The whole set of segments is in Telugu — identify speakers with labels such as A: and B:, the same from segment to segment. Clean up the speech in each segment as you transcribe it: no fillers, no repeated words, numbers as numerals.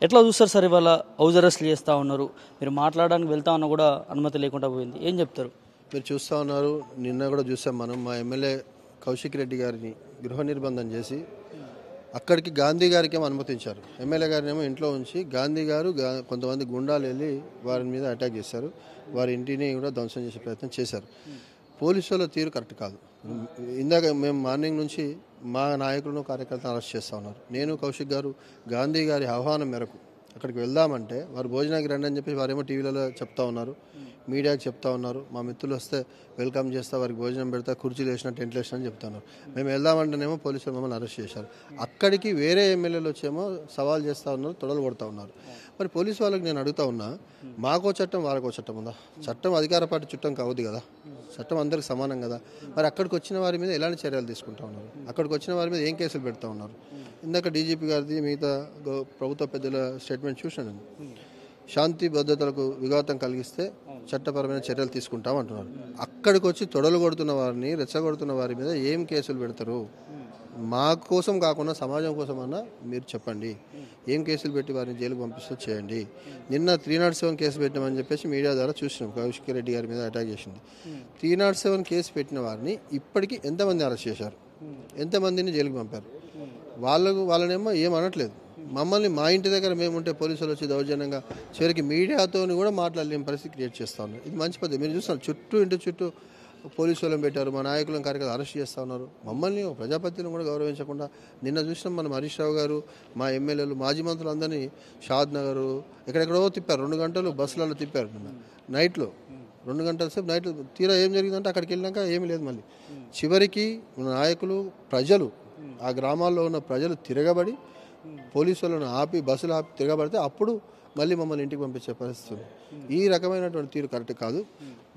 A: ఎట్లా చూస్తారు సార్? ఇవాళ హౌస్ అరెస్ట్లు చేస్తూ ఉన్నారు, మీరు మాట్లాడడానికి వెళ్తా ఉన్నా కూడా అనుమతి లేకుండా పోయింది, ఏం చెప్తారు?
B: మీరు చూస్తూ ఉన్నారు, నిన్న కూడా చూసాం మనం. మా ఎమ్మెల్యే కౌశిక్ రెడ్డి గారిని గృహ నిర్బంధం చేసి అక్కడికి గాంధీ గారికి ఏమో అనుమతించారు. ఎమ్మెల్యే గారిని ఏమో ఇంట్లో ఉంచి గాంధీ గారు కొంతమంది గుండాలు వెళ్ళి వారి మీద అటాక్ చేశారు. వారి ఇంటిని కూడా ధ్వంసం చేసే ప్రయత్నం చేశారు. పోలీసుల తీరు కరెక్ట్ కాదు. ఇందాక మేము మార్నింగ్ నుంచి మా నాయకులను కార్యకర్తలను అరెస్ట్ చేస్తూ ఉన్నారు. నేను కౌశిక్ గారు గాంధీ గారి ఆహ్వానం మేరకు అక్కడికి వెళ్దామంటే వారు భోజనానికి రండి అని చెప్పి వారేమో టీవీలలో చెప్తా ఉన్నారు, మీడియాకి చెప్తా ఉన్నారు. మా మిత్రులు వస్తే వెల్కమ్ చేస్తా, వారికి భోజనం పెడతా, కుర్చీలు వేసినా టెంట్లు వేసినా అని చెప్తా ఉన్నారు. మేము వెళ్దామంటేనేమో పోలీసులు మమ్మల్ని అరెస్ట్ చేశారు. అక్కడికి వేరే ఎమ్మెల్యేలు వచ్చేమో సవాల్ చేస్తూ ఉన్నారు, తొడలు కొడతా ఉన్నారు. మరి పోలీసు వాళ్ళకి నేను అడుగుతా ఉన్నా, మాకో చట్టం వాళ్ళకో చట్టం ఉందా? చట్టం అధికార పార్టీ చుట్టం కావద్దు కదా, చట్టం అందరికి సమానం కదా. మరి అక్కడికి వచ్చిన వారి మీద ఎలాంటి చర్యలు తీసుకుంటా ఉన్నారు? అక్కడికి వచ్చిన వారి మీద ఏం కేసులు పెడతా ఉన్నారు? ఇందాక డీజీపీ గారిది మిగతా ప్రభుత్వ పెద్దల స్టేట్మెంట్ చూశాను. శాంతి భద్రతలకు విఘాతం కలిగిస్తే చట్టపరమైన చర్యలు తీసుకుంటాం అంటున్నారు. అక్కడికి వచ్చి తొడలు కొడుతున్న వారిని, రెచ్చగొడుతున్న వారి మీద ఏం కేసులు పెడతారు? మా కోసం కాకుండా సమాజం కోసం అన్నా మీరు చెప్పండి. ఏం కేసులు పెట్టి వారిని జైలుకు పంపిస్తూ చేయండి. నిన్న 307 కేసు పెట్టినామని చెప్పేసి మీడియా ద్వారా చూసినాం. కౌశిక్ రెడ్డి గారి మీద అటాక్ చేసింది. 307 కేసు పెట్టిన వారిని ఇప్పటికీ ఎంతమంది అరెస్ట్ చేశారు? ఎంతమందిని జైలుకు పంపారు? వాళ్ళనేమో ఏమనట్లేదు. మమ్మల్ని మా ఇంటి దగ్గర మేము ఉంటే పోలీసులు వచ్చి దౌర్జన్యంగా చివరికి మీడియాతో కూడా మాట్లాడలేని పరిస్థితి క్రియేట్ చేస్తూ ఉన్నారు. ఇది మంచి పద్ధతి. మీరు చూస్తున్నారు, ఇంటి చుట్టూ పోలీసు వాళ్ళని పెట్టారు, మా నాయకులను కార్యకర్తలు అరెస్ట్ చేస్తూ ఉన్నారు. మమ్మల్ని ప్రజాపతిని కూడా గౌరవించకుండా నిన్న చూసినాం మనం. హరీష్ రావు గారు, మా ఎమ్మెల్యేలు, మాజీ మంత్రులు అందరినీ షాద్ నగర్ ఎక్కడెక్కడో తిప్పారు. 2 గంటలు బస్సులలో తిప్పారు. నిన్న నైట్లో 2 గంటల సేపు నైట్ తీరా ఏం జరిగిందంటే అక్కడికి వెళ్ళినాక ఏమీ లేదు. మళ్ళీ చివరికి నాయకులు, ప్రజలు, ఆ గ్రామాల్లో ఉన్న ప్రజలు తిరగబడి పోలీసు వాళ్ళను ఆపి, బస్సులు ఆపి తిరగబడితే అప్పుడు మళ్ళీ మమ్మల్ని ఇంటికి పంపించే పరిస్థితి. ఈ రకమైనటువంటి తీరు కరెక్ట్ కాదు.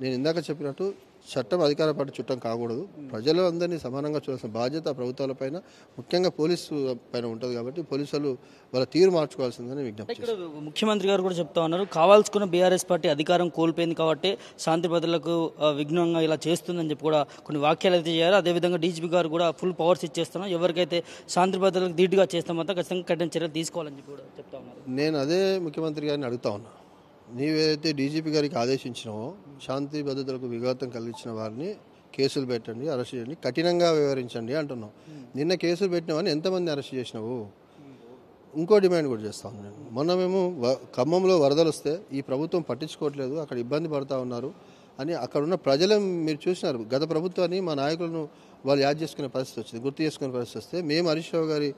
B: నేను ఇందాక చెప్పినట్టు చట్టం అధికార పార్టీ చుట్టం కాకూడదు. ప్రజలు అందరినీ సమానంగా చూడాల్సిన బాధ్యత ప్రభుత్వాలపైన, ముఖ్యంగా పోలీసు పైన ఉంటుంది. కాబట్టి పోలీసులు వాళ్ళ తీరు మార్చుకోవాల్సిందని విజ్ఞప్తి.
A: ఇక్కడ ముఖ్యమంత్రి గారు కూడా చెప్తా ఉన్నారు, కావాల్సుకున్న బీఆర్ఎస్ పార్టీ అధికారం కోల్పోయింది కాబట్టి శాంతి భద్రతలకు విఘ్నంగా ఇలా చేస్తుందని చెప్పి కూడా కొన్ని వాక్యాలు అయితే చేయాలి. అదేవిధంగా డీజీపీ గారు కూడా ఫుల్ పవర్స్ ఇచ్చేస్తున్నాం, ఎవరికైతే శాంతి భద్రతలకు ధీటుగా చేస్తామో ఖచ్చితంగా కఠిన చర్యలు తీసుకోవాలని చెప్పి కూడా చెప్తా ఉన్నారు.
B: నేను అదే ముఖ్యమంత్రి గారిని అడుగుతా ఉన్నా, నీవేదైతే డీజీపీ గారికి ఆదేశించినావో శాంతి భద్రతలకు విఘాతం కలిగించిన వారిని కేసులు పెట్టండి, అరెస్ట్ చేయండి, కఠినంగా వ్యవహరించండి అంటున్నావు. నిన్న కేసులు పెట్టినావని ఎంతమంది అరెస్ట్ చేసినావు? ఇంకో డిమాండ్ కూడా చేస్తాను నేను. మొన్న మేము ఖమ్మంలో వరదలు వస్తే ఈ ప్రభుత్వం పట్టించుకోవట్లేదు, అక్కడ ఇబ్బంది పడుతూ ఉన్నారు అని అక్కడ ఉన్న ప్రజలను మీరు చూసినారు. గత ప్రభుత్వాన్ని మా నాయకులను వాళ్ళు యాద్ చేసుకునే పరిస్థితి వచ్చింది, గుర్తు చేసుకునే పరిస్థితి వస్తే మేము హరీష్ రావు గారి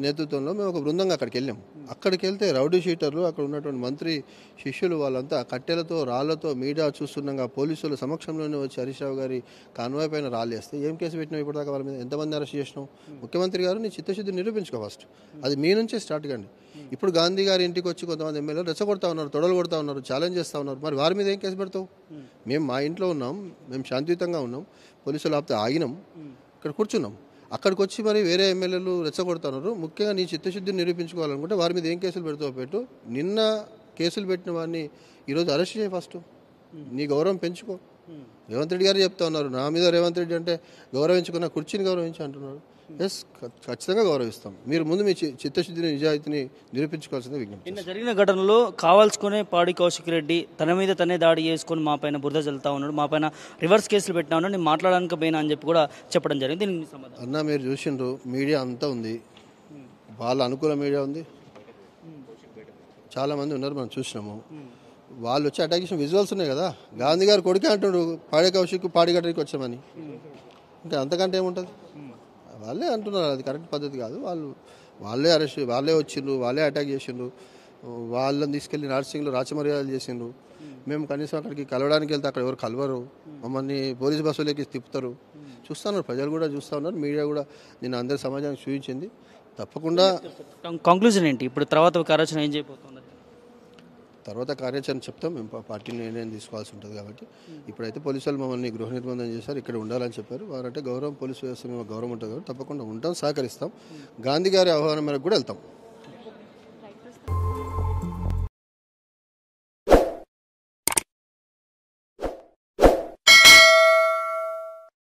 B: నేతృత్వంలో మేము ఒక బృందంగా అక్కడికి వెళ్ళాం. అక్కడికి వెళ్తే రౌడీ షీటర్లు, అక్కడ ఉన్నటువంటి మంత్రి శిష్యులు వాళ్ళంతా కట్టెలతో, రాళ్లతో మీడియా చూస్తుండగా పోలీసుల సమక్షంలోనే వచ్చి హరీష్ రావు గారి కాన్వాయ్ పైన రాళ్ళేస్తే ఏం కేసు పెట్టినావు? ఇప్పటిదాకా వాళ్ళ మీద ఎంతమంది అరెస్ట్ చేసినావు? ముఖ్యమంత్రి గారు నీ చిత్తశుద్ధి నిరూపించుకో ఫస్ట్. అది మీ నుంచే స్టార్ట్ కండి. ఇప్పుడు గాంధీ గారి ఇంటికి వచ్చి కొంతమంది ఎమ్మెల్యేలు రెచ్చగొడతా ఉన్నారు, తొడలు కొడతా ఉన్నారు, ఛాలెంజ్ చేస్తూ ఉన్నారు. మరి వారి మీద ఏం కేసు పెడతావు? మేము మా ఇంట్లో ఉన్నాం, మేము శాంతియుతంగా ఉన్నాం, పోలీసులు ఆపితే ఆగినాం, ఇక్కడ కూర్చున్నాం. అక్కడికి వచ్చి మరి వేరే ఎమ్మెల్యేలు రెచ్చగొడుతున్నారు. ముఖ్యంగా నీ చిత్తశుద్ధిని నిరూపించుకోవాలనుకుంటే వారి మీద ఏం కేసులు పెడతావు పెట్టు. నిన్న కేసులు పెట్టిన వారిని ఈరోజు అరెస్ట్ చేయి ఫస్ట్. నీ గౌరవం పెంచుకో. రేవంత్ రెడ్డి గారు చెప్తా ఉన్నారు, నా మీద రేవంత్ రెడ్డి అంటే గౌరవించుకున్న కుర్చీని గౌరవించి అంటున్నారు. ఎస్, ఖచ్చితంగా గౌరవిస్తాం. మీరు ముందు మీ చిత్తశుద్ధిని, నిజాయితీని నిరూపించుకోవాల్సిందే విజ్ఞప్తి.
A: నిన్న జరిగిన ఘటనలో కావాల్సుకునే పాడి కౌశిక్ రెడ్డి తన మీద తనే దాడి చేసుకుని మా పైన బురద చల్లుతా ఉన్నాడు, మా పైన రివర్స్ కేసులు పెట్టినా ఉన్నాడు, నేను మాట్లాడడానికి పోయినా అని చెప్పి కూడా చెప్పడం జరిగింది. దీనికి సమాధానం
B: అన్న, మీరు చూసిండ్రు, మీడియా అంతా ఉంది, వాళ్ళ అనుకూల మీడియా ఉంది, చాలామంది ఉన్నారు, మనం చూసినాము. వాళ్ళు వచ్చి అటాక్ చేసిన విజువల్స్ ఉన్నాయి కదా. గాంధీ గారు కొడుకే అంటాడు పాడి కౌశిక్ పాడిగడ్డకి వచ్చామని. ఇంకా అంతకంటే ఏముంటుంది? వాళ్ళే అంటున్నారు, అది కరెక్ట్ పద్ధతి కాదు. వాళ్ళే అరెస్ట్, వాళ్ళే వచ్చిండ్రు, వాళ్ళే అటాక్ చేసిండ్రు, వాళ్ళని తీసుకెళ్లి నర్సింగ్లో రాచమర్యాదలు చేసిండ్రు. మేము కనీసం అక్కడికి కలవడానికి వెళ్తే అక్కడ ఎవరు కలవరు, మమ్మల్ని పోలీస్ బస్సులోకి తిప్పుతారు. చూస్తున్నారు, ప్రజలు కూడా చూస్తూ ఉన్నారు, మీడియా కూడా నేను అందరి సమాజానికి చూపించింది. తప్పకుండా
A: కంక్లూజన్ ఏంటి ఇప్పుడు? తర్వాత కార్యాచరణ ఏం చేయబోతున్నారు?
B: తర్వాత కార్యాచరణ చెప్తాం. మేము పార్టీని నిర్ణయం తీసుకోవాల్సి ఉంటుంది. కాబట్టి ఇప్పుడైతే పోలీసు వాళ్ళు మమ్మల్ని గృహ నిర్బంధం చేశారు, ఇక్కడ ఉండాలని చెప్పారు. వారంటే గౌరవం, పోలీసు వ్యవస్థ మీద గౌరవం ఉంటుంది కాబట్టి తప్పకుండా ఉంటాం, సహకరిస్తాం. గాంధీ గారి ఆహ్వానం మేరకు కూడా వెళ్తాం.